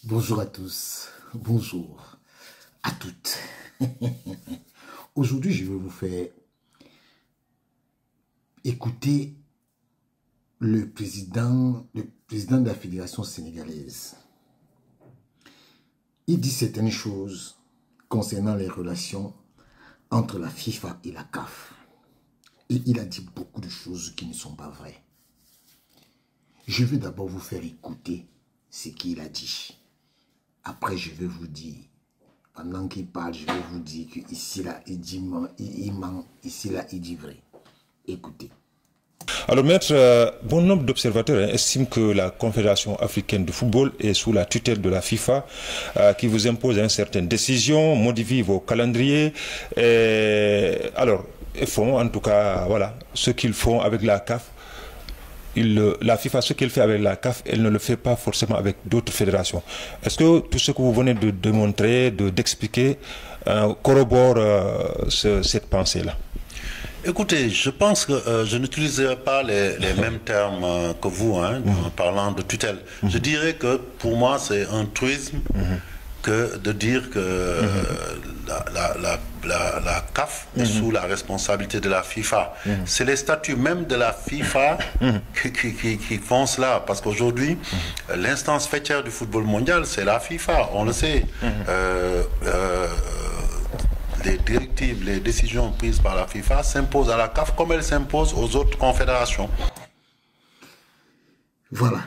Bonjour à tous, bonjour à toutes. Aujourd'hui, je vais vous faire écouter le président de la Fédération sénégalaise. Il dit certaines choses concernant les relations entre la FIFA et la CAF. Et il a dit beaucoup de choses qui ne sont pas vraies. Je vais d'abord vous faire écouter ce qu'il a dit. Après, je vais vous dire, pendant qu'il parle, je vais vous dire qu'ici, là, il ment, ici, là, il dit vrai. Écoutez. Alors, maître, bon nombre d'observateurs estiment que la Confédération africaine de football est sous la tutelle de la FIFA, qui vous impose une certaine décision, modifie vos calendriers. Alors, ils font, en tout cas, voilà, ce qu'ils font avec la CAF. La FIFA, ce qu'elle fait avec la CAF, elle ne le fait pas forcément avec d'autres fédérations. Est-ce que tout ce que vous venez de démontrer, d'expliquer, corrobore cette pensée-là? Écoutez, je pense que je n'utiliserai pas les mêmes termes que vous, en parlant de tutelle. Je dirais que pour moi, c'est un truisme que de dire que la CAF est sous la responsabilité de la FIFA. C'est les statuts même de la FIFA qui font cela. Parce qu'aujourd'hui, l'instance faîtière du football mondial, c'est la FIFA, on le sait. Les directives, les décisions prises par la FIFA s'imposent à la CAF comme elles s'imposent aux autres confédérations. Voilà.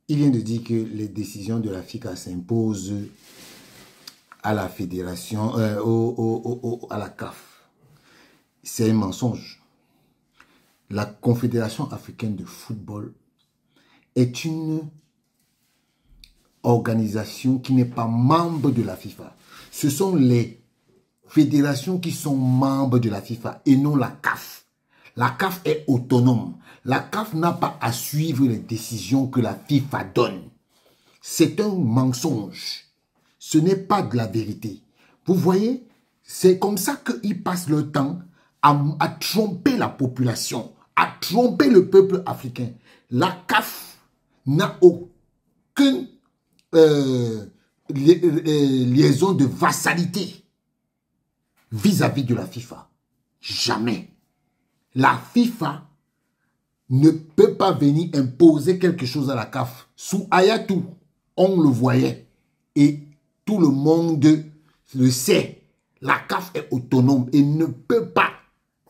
Il vient de dire que les décisions de la FIFA s'imposent à la fédération, à la CAF. C'est un mensonge. La Confédération africaine de football est une organisation qui n'est pas membre de la FIFA. Ce sont les fédérations qui sont membres de la FIFA et non la CAF. La CAF est autonome. La CAF n'a pas à suivre les décisions que la FIFA donne. C'est un mensonge. Ce n'est pas de la vérité. Vous voyez, c'est comme ça qu'ils passent leur temps à tromper la population, à tromper le peuple africain. La CAF n'a aucune liaison de vassalité vis-à-vis de la FIFA. Jamais. La FIFA ne peut pas venir imposer quelque chose à la CAF. Sous Ayatou, on le voyait. Et tout le monde le sait. La CAF est autonome et ne peut pas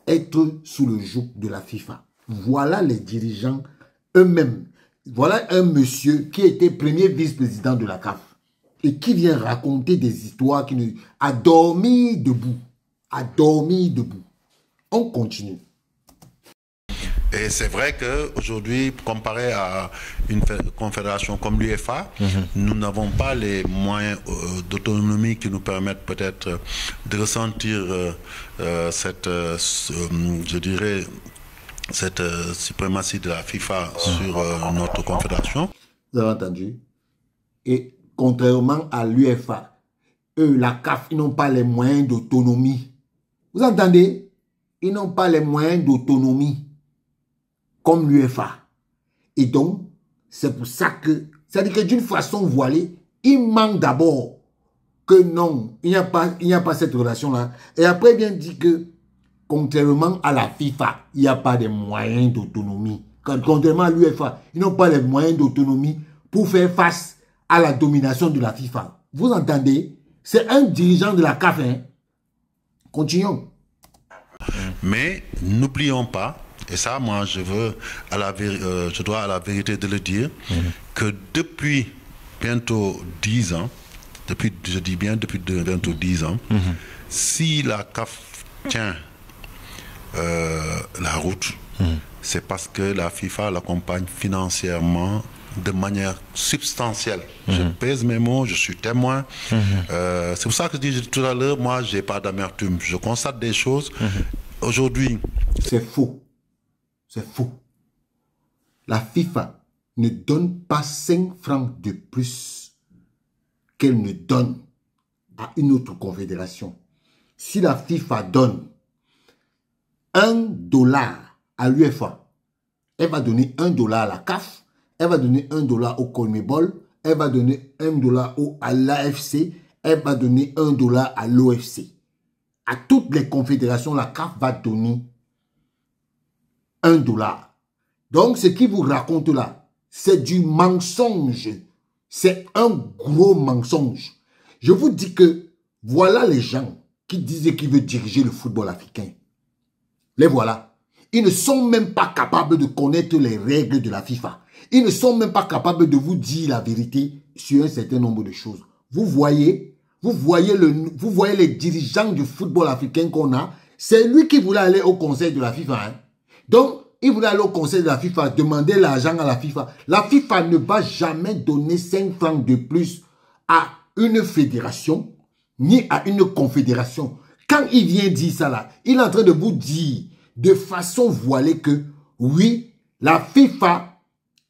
être sous le joug de la FIFA. Voilà les dirigeants eux-mêmes. Voilà un monsieur qui était premier vice-président de la CAF et qui vient raconter des histoires qui a dormi debout. À dormir debout. On continue. Et c'est vrai qu'aujourd'hui, comparé à une confédération comme l'UEFA, nous n'avons pas les moyens d'autonomie qui nous permettent peut-être de ressentir je dirais, cette suprématie de la FIFA sur notre confédération. Vous avez entendu? Et contrairement à l'UEFA, eux, la CAF, ils n'ont pas les moyens d'autonomie. Vous entendez? Ils n'ont pas les moyens d'autonomie comme l'UEFA. Et donc, c'est pour ça que, c'est-à-dire que d'une façon voilée, il manque d'abord que non, il n'y a pas cette relation-là. Et après, il vient dire que, contrairement à la FIFA, il n'y a pas de moyens d'autonomie. Contrairement à l'UEFA, ils n'ont pas les moyens d'autonomie pour faire face à la domination de la FIFA. Vous entendez? C'est un dirigeant de la CAF. Hein? Continuons. Mais n'oublions pas, et ça, moi, je dois à la vérité de le dire, que depuis bientôt 10 ans, je dis bien depuis bientôt 10 ans, si la CAF tient la route, c'est parce que la FIFA l'accompagne financièrement de manière substantielle. Je pèse mes mots, je suis témoin. C'est pour ça que je dis tout à l'heure, moi, je n'ai pas d'amertume. Je constate des choses. Aujourd'hui... C'est faux. C'est faux. La FIFA ne donne pas 5 francs de plus qu'elle ne donne à une autre confédération. Si la FIFA donne $1 à l'UEFA, elle va donner $1 à la CAF, elle va donner $1 au CONMEBOL, elle va donner $1 à l'AFC, elle va donner $1 à l'OFC. À toutes les confédérations, la CAF va donner $1. Donc, ce qu'il vous raconte là, c'est du mensonge. C'est un gros mensonge. Je vous dis que voilà les gens qui disaient qu'ils veulent diriger le football africain. Les voilà. Ils ne sont même pas capables de connaître les règles de la FIFA. Ils ne sont même pas capables de vous dire la vérité sur un certain nombre de choses. Vous voyez les dirigeants du football africain qu'on a. C'est lui qui voulait aller au conseil de la FIFA. Hein. Donc, il voulait aller au conseil de la FIFA, demander l'argent à la FIFA. La FIFA ne va jamais donner 5 francs de plus à une fédération, ni à une confédération. Quand il vient dire ça là, il est en train de vous dire de façon voilée que, oui, la FIFA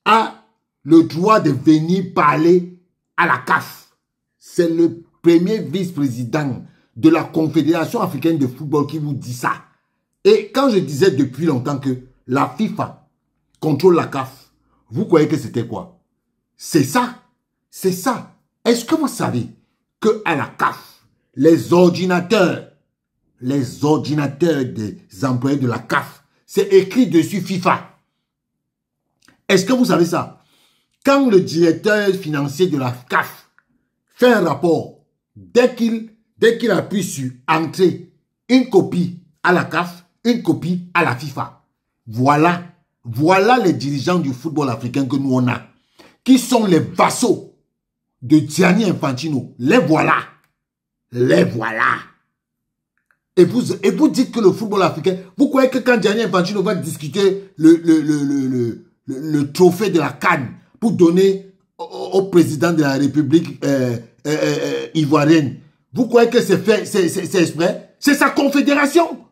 a le droit de venir parler à la CAF. C'est le premier vice-président de la Confédération africaine de football qui vous dit ça. Et quand je disais depuis longtemps que la FIFA contrôle la CAF, vous croyez que c'était quoi? C'est ça. C'est ça. Est-ce que vous savez qu'à la CAF, les ordinateurs des employés de la CAF, c'est écrit dessus FIFA. Est-ce que vous savez ça? Quand le directeur financier de la CAF fait un rapport, dès qu'il appuie sur entrée, une copie à la CAF, une copie à la FIFA. Voilà les dirigeants du football africain que nous on a, qui sont les vassaux de Gianni Infantino. Les voilà. Les voilà. Et vous dites que le football africain, vous croyez que quand Gianni Infantino va discuter le trophée de la CAN pour donner au président de la République ivoirienne, vous croyez que c'est fait, c'est exprès? C'est sa confédération.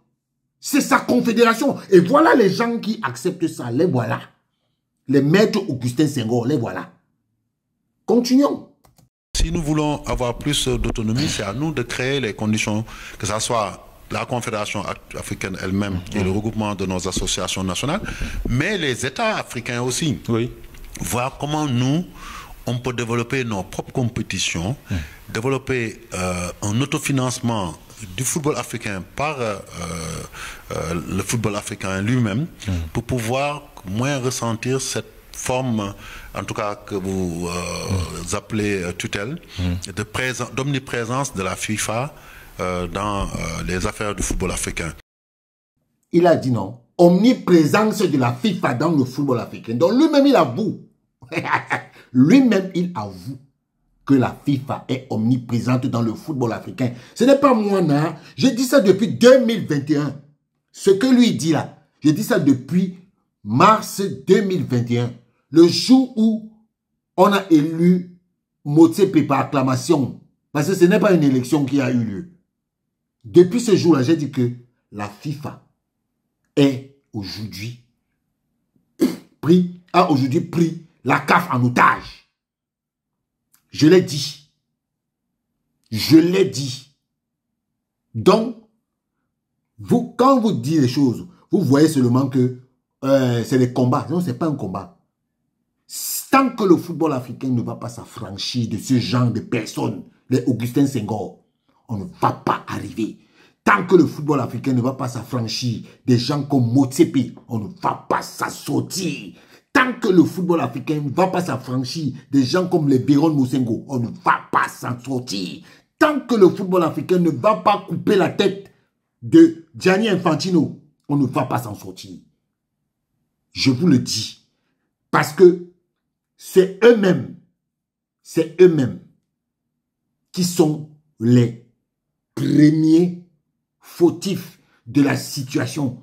C'est sa confédération. Et voilà les gens qui acceptent ça. Les voilà. Les maîtres Augustin Senghor, les voilà. Continuons. Si nous voulons avoir plus d'autonomie, c'est à nous de créer les conditions, que ce soit la Confédération africaine elle-même et le regroupement de nos associations nationales, mais les États africains aussi. Oui. Voir comment nous, on peut développer nos propres compétitions, développer un autofinancement du football africain par le football africain lui-même, pour pouvoir moins ressentir cette forme, en tout cas que vous appelez tutelle, d'omniprésence de la FIFA dans les affaires du football africain. Il a dit non. Omniprésence de la FIFA dans le football africain. Donc lui-même il avoue. Lui-même il avoue que la FIFA est omniprésente dans le football africain. Ce n'est pas moi, non. Je dis ça depuis 2021. Ce que lui dit là, je dis ça depuis mars 2021. Le jour où on a élu Motsepe par acclamation. Parce que ce n'est pas une élection qui a eu lieu. Depuis ce jour-là, j'ai dit que la FIFA est aujourd'hui pris la CAF en otage. Je l'ai dit. Je l'ai dit. Donc, quand vous dites les choses, vous voyez seulement que c'est des combats. Non, ce n'est pas un combat. Tant que le football africain ne va pas s'affranchir de ce genre de personnes, les Augustin Senghor, on ne va pas arriver. Tant que le football africain ne va pas s'affranchir des gens comme Motsepe, on ne va pas s'en sortir. Tant que le football africain ne va pas s'affranchir des gens comme les Biron Mosengo, on ne va pas s'en sortir. Tant que le football africain ne va pas couper la tête de Gianni Infantino, on ne va pas s'en sortir. Je vous le dis. Parce que c'est eux-mêmes qui sont les premiers fautifs de la situation.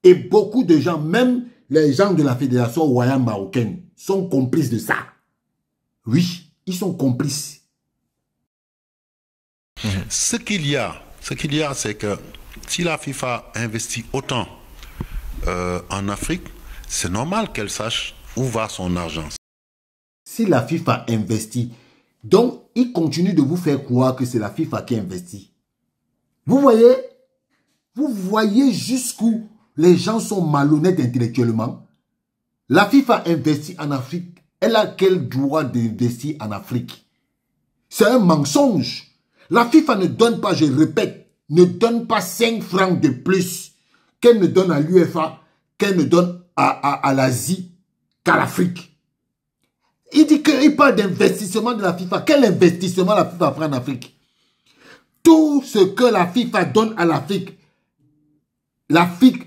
Et beaucoup de gens, même les gens de la Fédération royale marocaine, sont complices de ça. Oui, ils sont complices. Ce qu'il y a, c'est que si la FIFA investit autant en Afrique, c'est normal qu'elle sache où va son argent. Si la FIFA investit, donc il continue de vous faire croire que c'est la FIFA qui investit. Vous voyez jusqu'où les gens sont malhonnêtes intellectuellement. La FIFA investit en Afrique, Elle a quel droit d'investir en Afrique? C'est un mensonge. La FIFA ne donne pas, je répète, ne donne pas 5 francs de plus qu'elle ne donne à l'UEFA, qu'elle ne donne à l'Asie, qu'à l'Afrique. Il parle d'investissement de la FIFA. Quel investissement la FIFA fera en Afrique? Tout ce que la FIFA donne à l'Afrique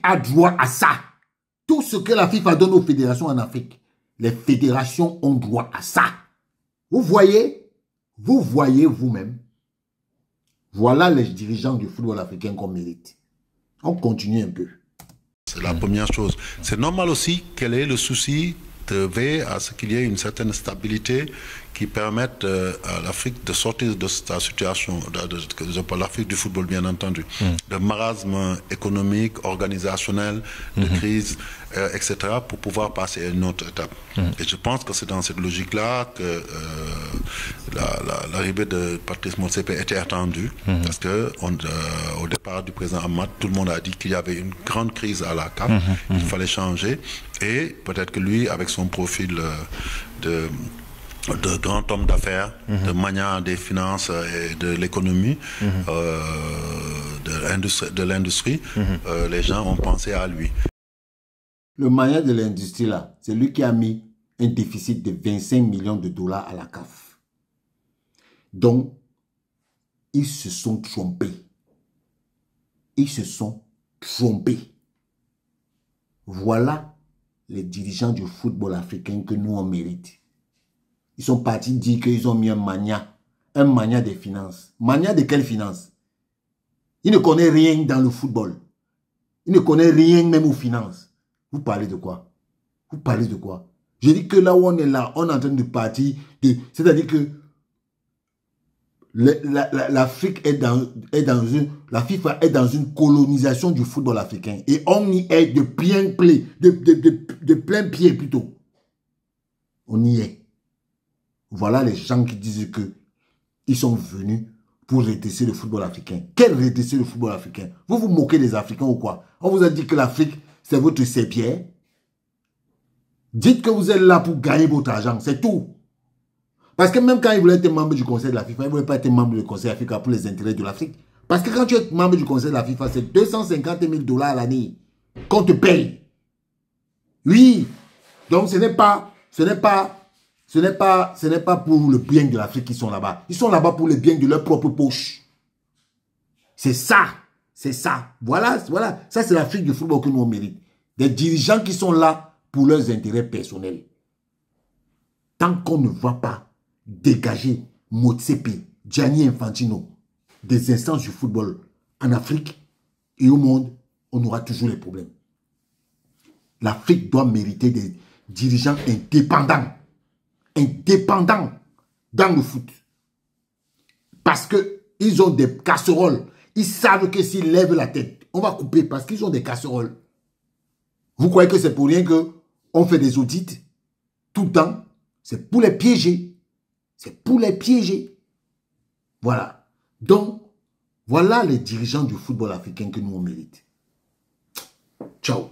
a droit à ça. Tout ce que la FIFA donne aux fédérations en Afrique, les fédérations ont droit à ça. Vous voyez vous-même. Voilà les dirigeants du football africain qu'on mérite. On continue un peu. C'est la première chose. C'est normal aussi quel est le souci de veiller à ce qu'il y ait une certaine stabilité qui permette à l'Afrique de sortir de sa situation, de l'Afrique du football bien entendu, de marasme économique, organisationnel, de crise, etc., pour pouvoir passer à une autre étape. Et je pense que c'est dans cette logique-là que l'arrivée de Patrice Motsepe était attendue, parce que au départ du président Ahmad, tout le monde a dit qu'il y avait une grande crise à la CAF, il fallait changer, et peut-être que lui, avec son profil de grand homme d'affaires, de manière des finances et de l'économie, de l'industrie, les gens ont pensé à lui. Le manière de l'industrie là, c'est lui qui a mis un déficit de 25 millions de dollars à la CAF. Donc, ils se sont trompés. Ils se sont trompés. Voilà les dirigeants du football africain que nous on mérite. Ils sont partis dire qu'ils ont mis un mania des finances. Mania de quelle finance? Il ne connaît rien dans le football. Il ne connaît rien même aux finances. Vous parlez de quoi? Vous parlez de quoi? Je dis que là où on est là, on est en train de partir de... C'est-à-dire que l'Afrique la FIFA est dans une colonisation du football africain. Et on y est de plein pied plutôt. On y est. Voilà les gens qui disent que ils sont venus pour redresser le football africain. Quel redresser le football africain? Vous vous moquez des Africains ou quoi? On vous a dit que l'Afrique, c'est votre serpillère. Dites que vous êtes là pour gagner votre argent, c'est tout. Parce que même quand ils voulaient être membre du conseil de la FIFA, ils ne voulaient pas être membre du conseil africain pour les intérêts de l'Afrique. Parce que quand tu es membre du conseil de la FIFA, c'est 250 000 $ à l'année qu'on te paye. Oui. Donc ce n'est pas pour le bien de l'Afrique qu'ils sont là-bas. Ils sont là-bas pour le bien de leur propre poche. C'est ça. C'est ça. Voilà. Ça, c'est l'Afrique du football que nous on mérite. Des dirigeants qui sont là pour leurs intérêts personnels. Tant qu'on ne va pas dégager Motsepe, Gianni Infantino des instances du football en Afrique et au monde, on aura toujours les problèmes. L'Afrique doit mériter des dirigeants indépendants dans le foot. Parce qu'ils ont des casseroles. Ils savent que s'ils lèvent la tête, on va couper parce qu'ils ont des casseroles. Vous croyez que c'est pour rien qu'on fait des audits tout le temps? C'est pour les piéger. C'est pour les piéger. Voilà. Donc, voilà les dirigeants du football africain que nous on mérite. Ciao.